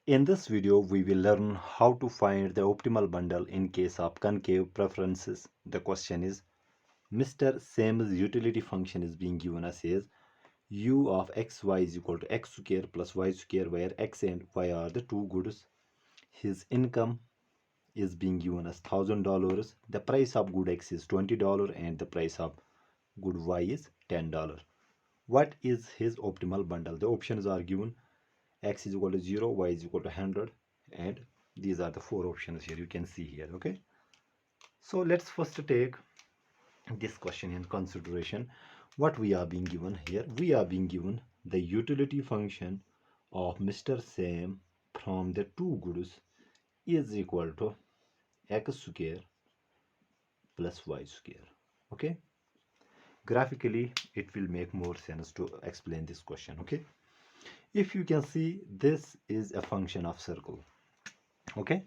In this video, we will learn how to find the optimal bundle in case of concave preferences. The question is, Mr. Sam's utility function is being given as is u of xy is equal to x square plus y square, where x and y are the two goods. His income is being given as $1,000. The price of good x is $20 and the price of good y is $10. What is his optimal bundle? The options are given: x is equal to 0, y is equal to 100, and these are the four options here, you can see here. Okay, so let's first take this question in consideration. What we are being given here, we are being given the utility function of Mr. Sam from the two goods is equal to x square plus y square. Okay, graphically it will make more sense to explain this question. Okay, if you can see, this is a function of circle. Okay,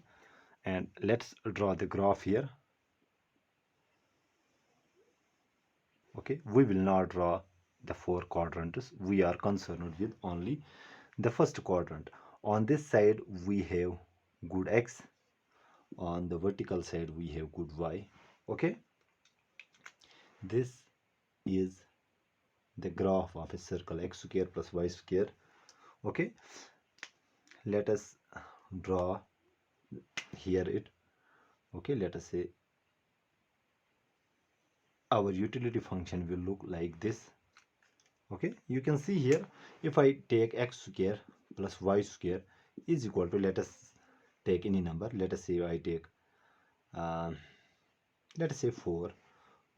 and let's draw the graph here. Okay, we will not draw the four quadrants. We are concerned with only the first quadrant. On this side we have good x, on the vertical side we have good y. Okay, this is the graph of a circle, x square plus y square. Okay, let us draw here it. Okay, let us say our utility function will look like this. Okay, you can see here, if I take x square plus y square is equal to, let us take any number, let us say I take let us say 4.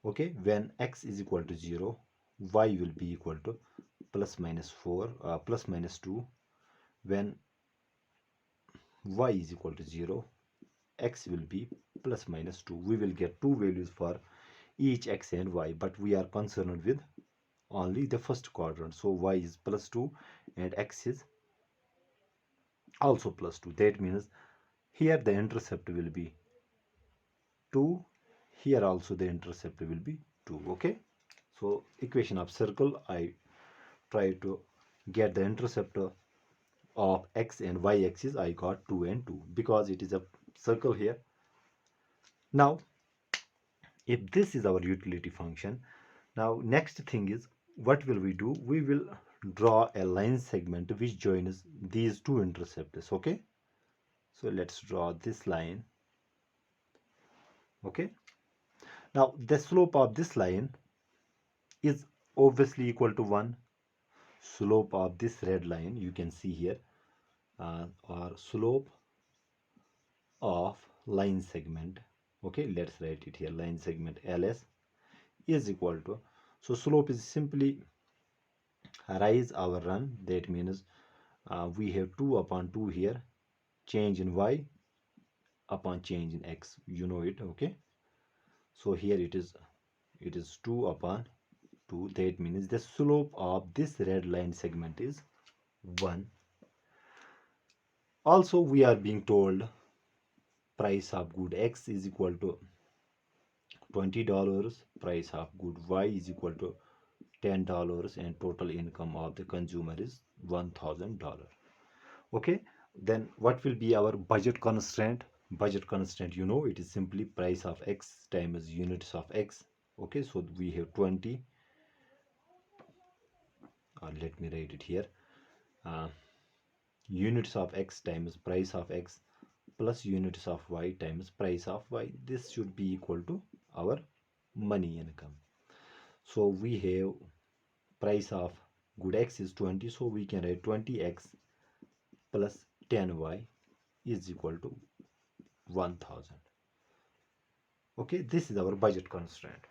Okay, when x is equal to 0, y will be equal to plus minus 4 plus minus 2. When y is equal to 0, x will be plus minus 2. We will get two values for each x and y, but we are concerned with only the first quadrant. So y is plus 2 and x is also plus 2. That means here the intercept will be 2, here also the intercept will be 2. Okay, so equation of circle, I try to get the intercept of x and y axis. I got 2 and 2 because it is a circle here. Now if this is our utility function, now next thing is, what will we do? We will draw a line segment which joins these two intercepts. Okay, so let's draw this line. Okay, now the slope of this line is obviously equal to 1. Slope of this red line, you can see here, or slope of line segment. Okay, let's write it here, line segment ls is equal to, so slope is simply rise over run. That means we have 2 upon 2 here, change in y upon change in x, you know it. Okay, so here it is 2 upon 2. That means the slope of this red line segment is 1. Also we are being told price of good x is equal to $20, price of good y is equal to $10, and total income of the consumer is $1,000. Okay, then what will be our budget constraint? Budget constraint, you know, it is simply price of x times units of x. Okay, so we have 20, let me write it here, units of x times price of x plus units of y times price of y. This should be equal to our money income. So we have price of good x is 20, so we can write 20x plus 10y is equal to 1000. Okay, this is our budget constraint.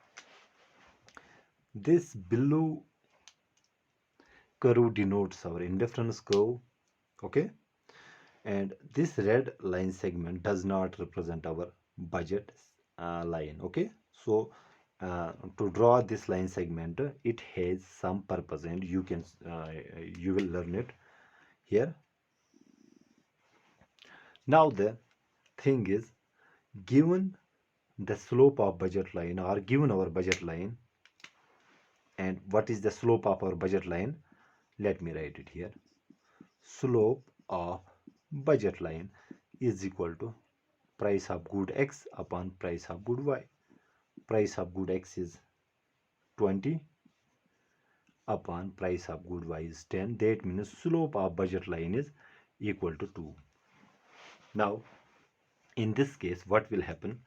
This blue curve denotes our indifference curve. Okay, and this red line segment does not represent our budget line. Okay, so to draw this line segment, it has some purpose, and you will learn it here. Now the thing is, given the slope of budget line, or given our budget line, and what is the slope of our budget line? Let me write it here. Slope of budget line is equal to price of good X upon price of good Y. Price of good X is 20 upon price of good Y is 10. That means slope of budget line is equal to 2. Now, in this case, what will happen?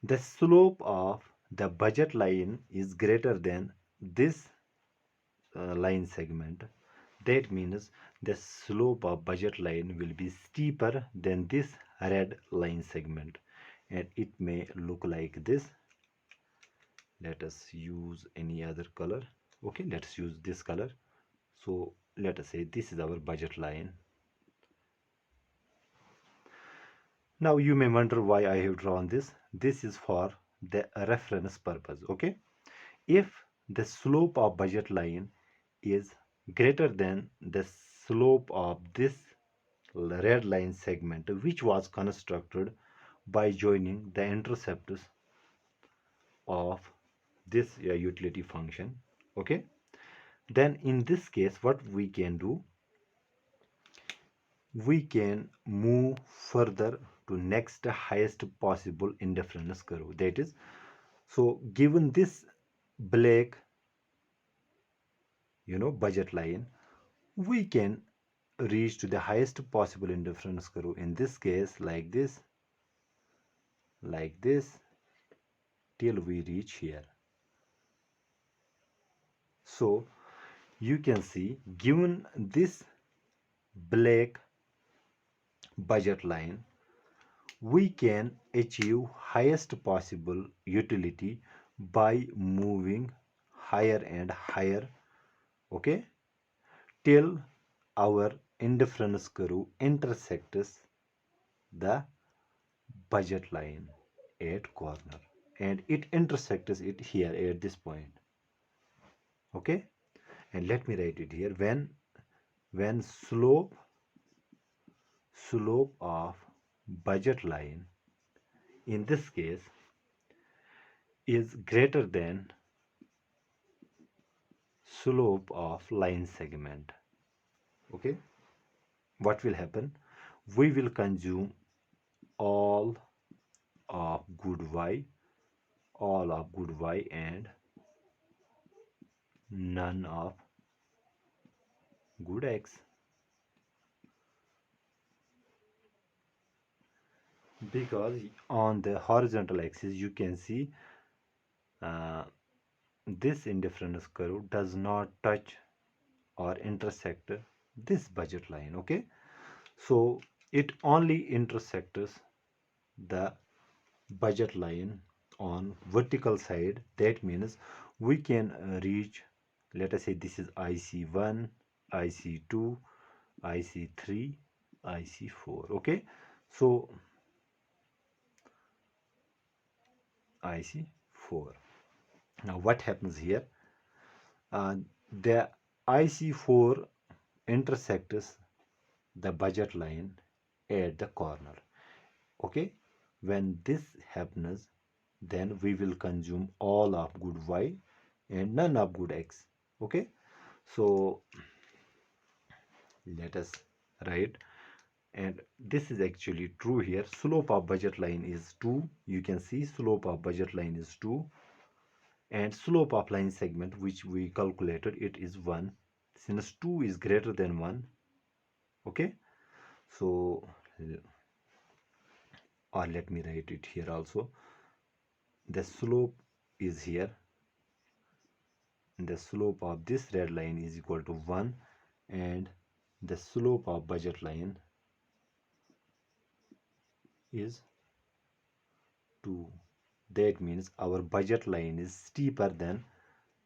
The slope of the budget line is greater than this line segment. That means the slope of budget line will be steeper than this red line segment, and it may look like this. Let us use any other color. Okay, let's use this color. So let us say this is our budget line. Now you may wonder why I have drawn this. This is for the reference purpose. Okay, if the slope of budget line is greater than the slope of this red line segment, which was constructed by joining the intercepts of this utility function, okay, then in this case what we can do, we can move further to next highest possible indifference curve. That is, so given this black budget line, we can reach to the highest possible indifference curve, in this case like this, till we reach here. So you can see, given this black budget line, we can achieve highest possible utility by moving higher and higher, okay, till our indifference curve intersects the budget line at corner, and it intersects it here at this point. Okay, and let me write it here. When slope of budget line, in this case, is greater than slope of line segment, okay, what will happen? We will consume all of good Y, and none of good X, because on the horizontal axis you can see this indifference curve does not touch or intersect this budget line. Okay, so it only intersects the budget line on vertical side. That means we can reach, let us say this is IC1, IC2, IC3, IC4. Okay, so IC4. Now what happens here? The IC4 intersects the budget line at the corner. Okay, when this happens, then we will consume all of good Y and none of good X. Okay, so let us write, and this is actually true here. Slope of budget line is 2. You can see slope of budget line is 2, and slope of line segment, which we calculated, it is 1, since 2 is greater than 1. Okay, so or let me write it here also. The slope is here, and the slope of this red line is equal to 1, and the slope of budget line is 2. That means our budget line is steeper than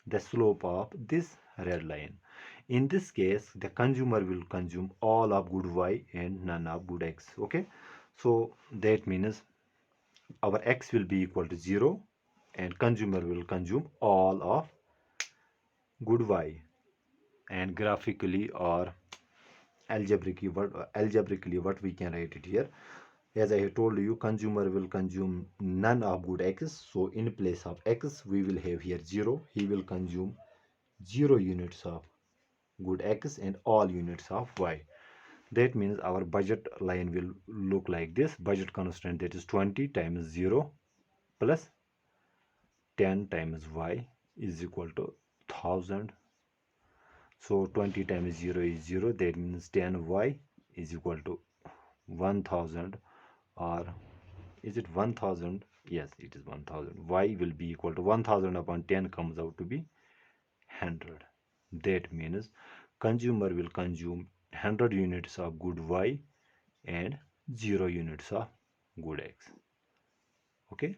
the slope of this red line. In this case, the consumer will consume all of good Y and none of good X. Okay, so that means our X will be equal to 0, and consumer will consume all of good Y. And graphically or algebraically, what we can write it here, as I have told you, consumer will consume none of good X. So in place of X, we will have here 0. He will consume 0 units of good X and all units of Y. That means our budget line will look like this. Budget constraint, that is 20 times 0 plus 10 times y is equal to 1000. So 20 times 0 is 0. That means 10y is equal to 1000, or is it 1000? Yes, it is 1000. Y will be equal to 1000 upon 10 comes out to be 100. That means consumer will consume 100 units of good Y and 0 units of good X. Okay.